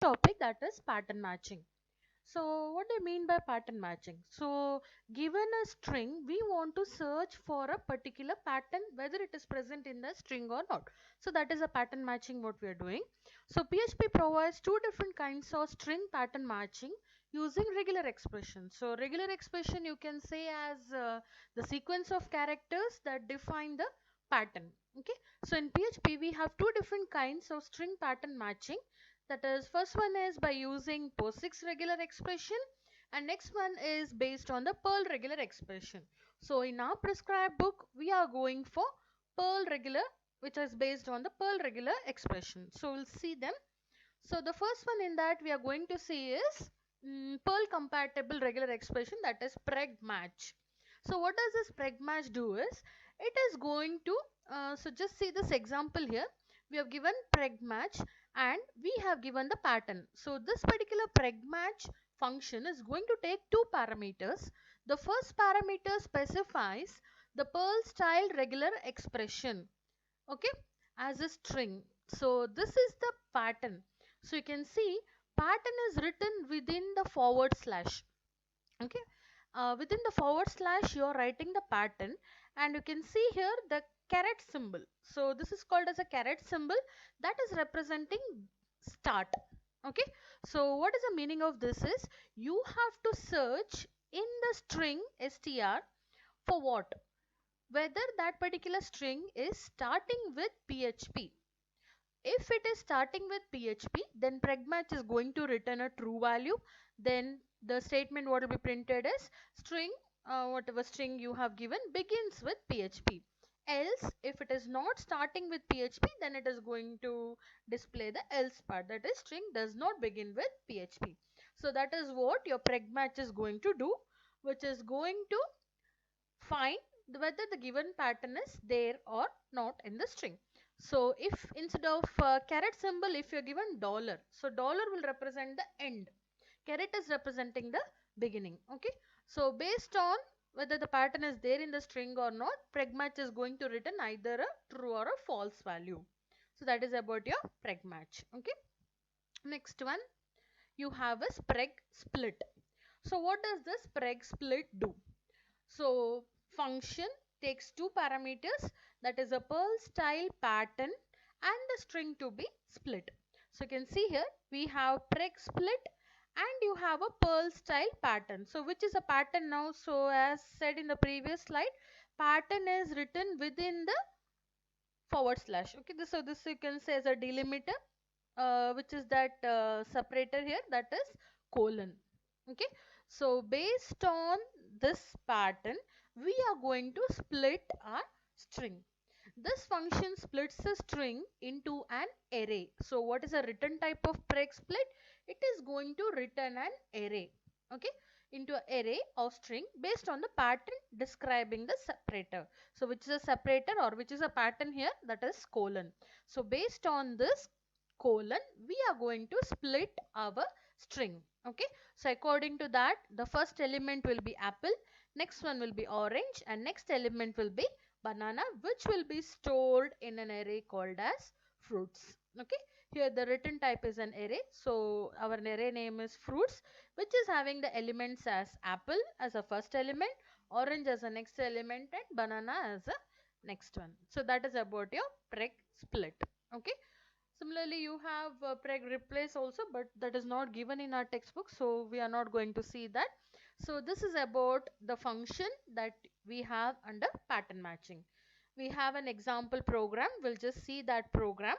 topic, that is pattern matching. So what do you mean by pattern matching? So given a string, we want to search for a particular pattern, whether it is present in the string or not. So that is a pattern matching what we are doing. So PHP provides two different kinds of string pattern matching using regular expression. So regular expression you can say as the sequence of characters that define the pattern. Okay. So in PHP we have two different kinds of string pattern matching. That is, first one is by using POSIX regular expression, and next one is based on the Perl regular expression. So in our prescribed book, we are going for Perl regular, which is based on the Perl regular expression. So we'll see them. So the first one in that we are going to see is Perl compatible regular expression, that is preg match. So what does this preg match do is, it is going to, so just see this example here. We have given preg match and we have given the pattern. So this particular preg match function is going to take two parameters. The first parameter specifies the Perl style regular expression, okay, as a string. So this is the pattern. So you can see pattern is written within the forward slash, okay. Within the forward slash you are writing the pattern, and you can see here the caret symbol. So this is called as a caret symbol, that is representing start, okay. So what is the meaning of this is, you have to search in the string str for what, whether that particular string is starting with PHP. If it is starting with PHP, then pregmatch is going to return a true value. Then the statement what will be printed is string, whatever string you have given begins with PHP. Else, if it is not starting with PHP, then it is going to display the else part, that is string does not begin with PHP. So that is what your pregmatch is going to do, which is going to find whether the given pattern is there or not in the string. So if instead of caret symbol, if you're given dollar, so dollar will represent the end, caret is representing the beginning, okay. So based on whether the pattern is there in the string or not, pregmatch is going to return either a true or a false value. So that is about your pregmatch, okay. Next one, you have a preg split. So what does this preg split do? So function takes two parameters, that is a Perl style pattern and the string to be split. So you can see here we have preg split and you have a Perl style pattern. So which is a pattern now? So as said in the previous slide, pattern is written within the forward slash. Okay, so this you can say as a delimiter, which is that separator here, that is colon. Okay, so based on this pattern, we are going to split our string. This function splits the string into an array. So what is a return type of preg split? It is going to return an array, okay, into an array of string based on the pattern describing the separator. So which is a separator or which is a pattern here, that is colon. So based on this colon, we are going to split our string, okay. So according to that, the first element will be apple, next one will be orange, and next element will be banana, which will be stored in an array called as fruits, okay. Here the written type is an array, so our array name is fruits, which is having the elements as apple as a first element, orange as a next element, and banana as a next one. So that is about your preg split, okay. Similarly, you have preg replace also, but that is not given in our textbook, so we are not going to see that. So this is about the function that we have under pattern matching. We have an example program. We'll just see that program.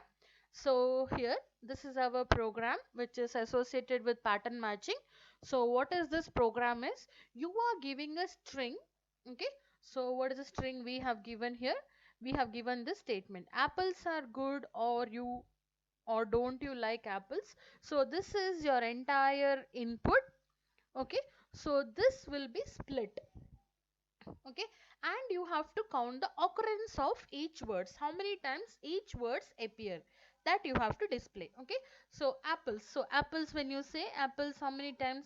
So here, this is our program which is associated with pattern matching. So what is this program is? You are giving a string, okay? So what is the string we have given here? We have given this statement: apples are good, or don't you like apples? So this is your entire input, okay. So this will be split, okay, and you have to count the occurrence of each words, how many times each words appear, that you have to display, okay. So apples, so apples, when you say apples, how many times?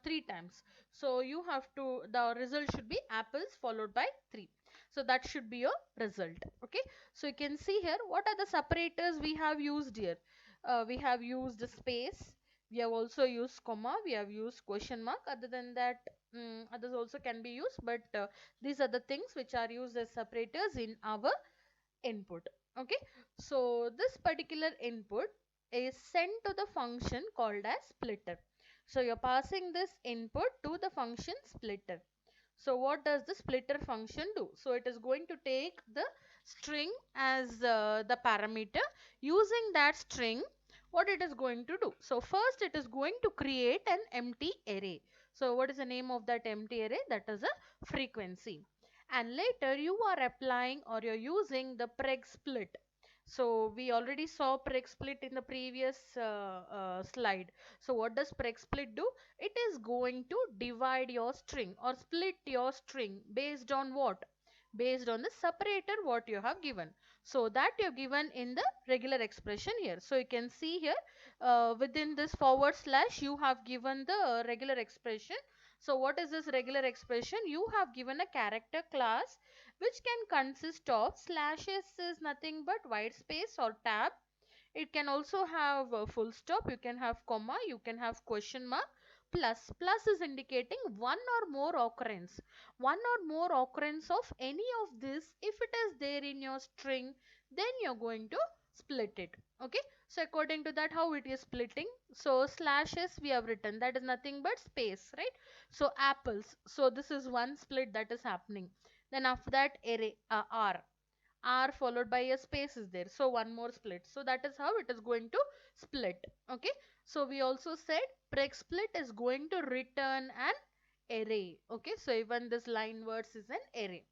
Three times. So you have to, the result should be apples followed by 3. So that should be your result, okay. So you can see here what are the separators we have used here. We have used space, we have also used comma, we have used question mark. Other than that, others also can be used, but these are the things which are used as separators in our input. Okay, so this particular input is sent to the function called as splitter. So you're passing this input to the function splitter. So what does the splitter function do? So it is going to take the string as the parameter. Using that string, what it is going to do? So first it is going to create an empty array. So what is the name of that empty array? That is a frequency. And later you are applying or you're using the preg split. So we already saw preg split in the previous slide. So what does preg split do? It is going to divide your string or split your string based on what? Based on the separator what you have given. So that you have given in the regular expression here. So you can see here within this forward slash you have given the regular expression. So what is this regular expression? You have given a character class which can consist of slashes is nothing but white space or tab. It can also have a full stop, you can have comma, you can have question mark, plus. Plus is indicating one or more occurrence. One or more occurrence of any of this, if it is there in your string, then you're going to split it. Okay. So according to that, how it is splitting? So slashes we have written, that is nothing but space, right? So apples. So this is one split that is happening. Then after that array R followed by a space is there, so one more split. So that is how it is going to split. Okay, so we also said preg split is going to return an array. Okay, so even this line words is an array.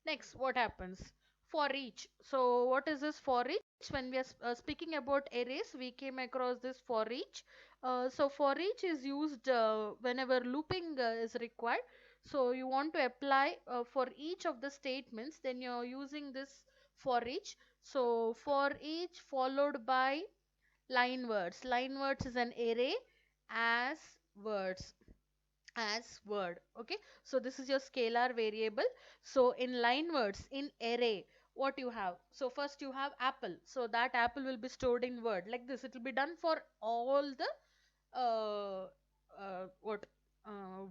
Next, what happens? For each. So what is this for each? When we are speaking about arrays, we came across this for each. So for each is used whenever looping is required. So you want to apply for each of the statements, then you're using this for each. So for each followed by line words. Line words is an array as words, as word. Okay, so this is your scalar variable. So in line words, in array, what you have? So first you have apple, so that apple will be stored in word like this. It will be done for all the uh, what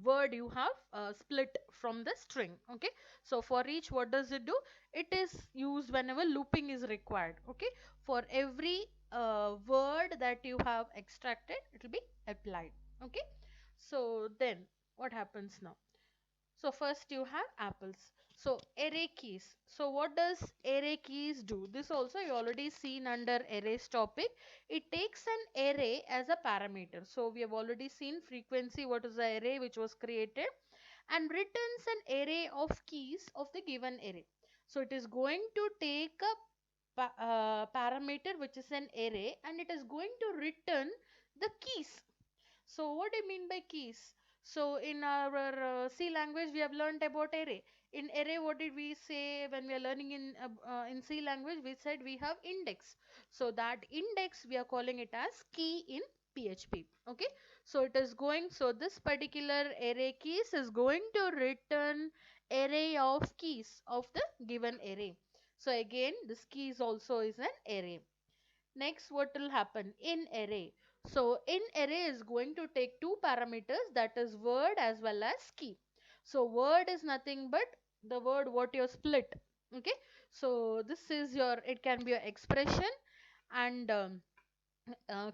word you have split from the string. Okay, so for each, what does it do? It is used whenever looping is required. Okay, for every word that you have extracted, it will be applied. Okay, so then what happens now? So first you have apples. So array keys. So what does array keys do? This also you already seen under arrays topic. It takes an array as a parameter. So we have already seen frequency, what is the array which was created, and returns an array of keys of the given array. So it is going to take a parameter which is an array and it is going to return the keys. So what do you mean by keys? So in our C language we have learned about array. In array, what did we say when we are learning in C language? We said we have index. So that index we are calling it as key in PHP. Okay. So it is going. So this particular array keys is going to return array of keys of the given array. So again, this keys also is an array. Next, what will happen in array? So in array is going to take two parameters, that is word as well as key. So word is nothing but the word what you split. Okay. So this is your, it can be your expression, and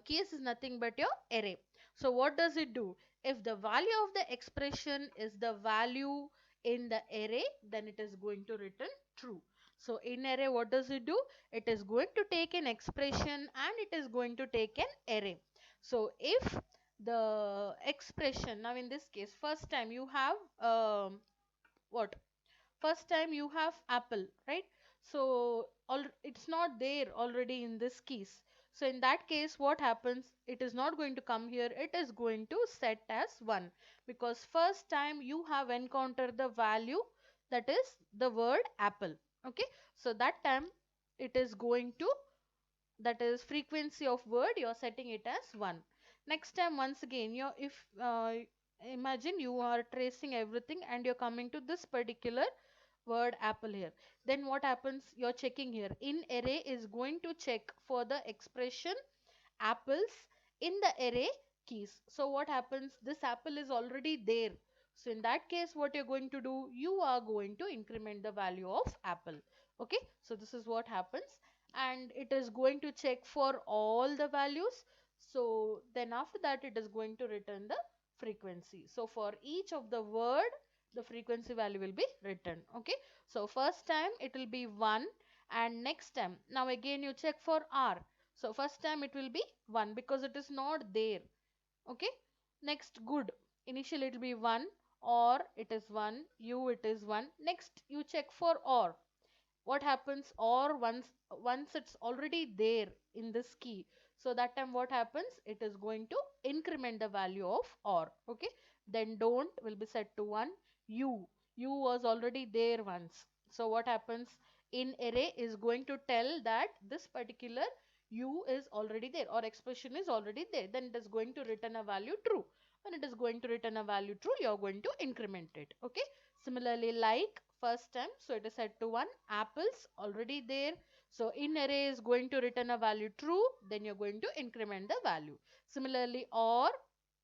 keys is nothing but your array. So what does it do? If the value of the expression is the value in the array, then it is going to return true. So in array, what does it do? It is going to take an expression and it is going to take an array. So if the expression, now in this case, first time you have what? First time you have apple, right? So it's not there already in this keys. So in that case, what happens? It is not going to come here, it is going to set as 1, because first time you have encountered the value, that is the word apple. Okay, so that time it is going to, that is frequency of word, you are setting it as 1. Next time, once again, you, if imagine you are tracing everything and you're coming to this particular word apple here, then what happens? You're checking here, in array is going to check for the expression apples in the array keys. So what happens? This apple is already there. So in that case, what you're going to do? You are going to increment the value of apple. Okay, so this is what happens, and it is going to check for all the values. So then after that, it is going to return the frequency. So for each of the word, the frequency value will be written. Okay, so first time it will be 1, and next time, now again you check for r. So first time it will be 1 because it is not there. Okay, next good, initially it will be 1, or it is 1, u it is 1. Next you check for or. What happens? Or once it's already there in this key, so that time what happens? It is going to increment the value of or. Okay, then don't will be set to 1. U was already there once, so what happens? In array is going to tell that this particular u is already there, or expression is already there, then it is going to return a value true. When it is going to return a value true, you are going to increment it. Okay, similarly, like first time, so it is set to 1. Apples already there, so in array is going to return a value true, then you're going to increment the value. Similarly, or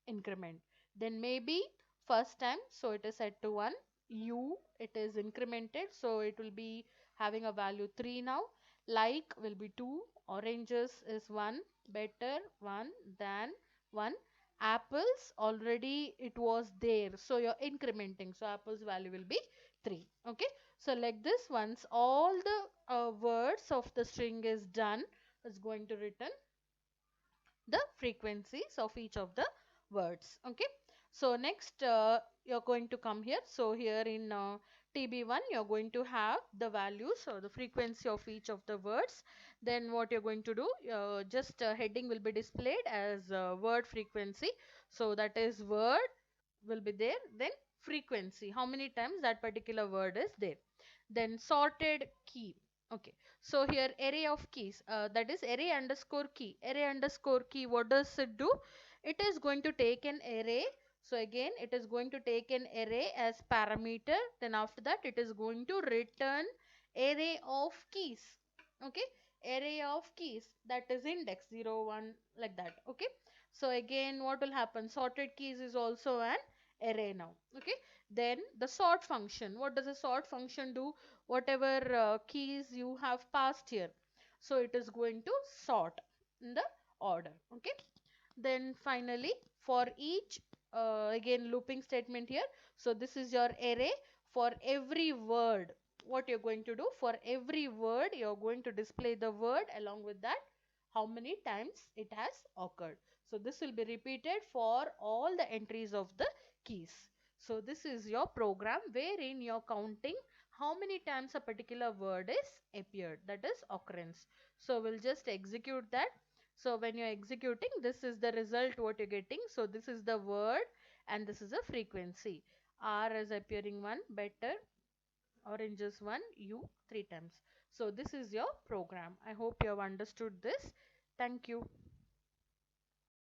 increment, then maybe first time, so it is set to 1. U it is incremented, so it will be having a value 3 now. Like will be 2. Oranges is 1. Better 1. Than 1. Apples already it was there, so you're incrementing, so apples value will be 3. Okay, so like this, once all the words of the string is done, it's going to return the frequencies of each of the words. Okay, so next you're going to come here. So here in TB1 you're going to have the values or the frequency of each of the words. Then what you're going to do, just heading will be displayed as word frequency, so that is word will be there, then frequency, how many times that particular word is there. Then sorted key. Okay, so here array of keys, that is array underscore key. Array underscore key, what does it do? It is going to take an array. So again it is going to take an array as parameter, then after that it is going to return array of keys. Okay, array of keys, that is index 0 1 like that. Okay, so again what will happen? Sorted keys is also an array now. Okay, then the sort function, what does a sort function do? Whatever keys you have passed here, so it is going to sort in the order. Okay, then finally for each again looping statement here. So this is your array. For every word, what you're going to do, for every word you're going to display the word along with that how many times it has occurred. So this will be repeated for all the entries of the keys. So this is your program wherein you're counting how many times a particular word is appeared, that is occurrence. So we'll just execute that. So when you're executing, this is the result what you're getting. So this is the word and this is a frequency. R is appearing 1, better, orange is 1, U 3 times. So this is your program. I hope you have understood this. Thank you.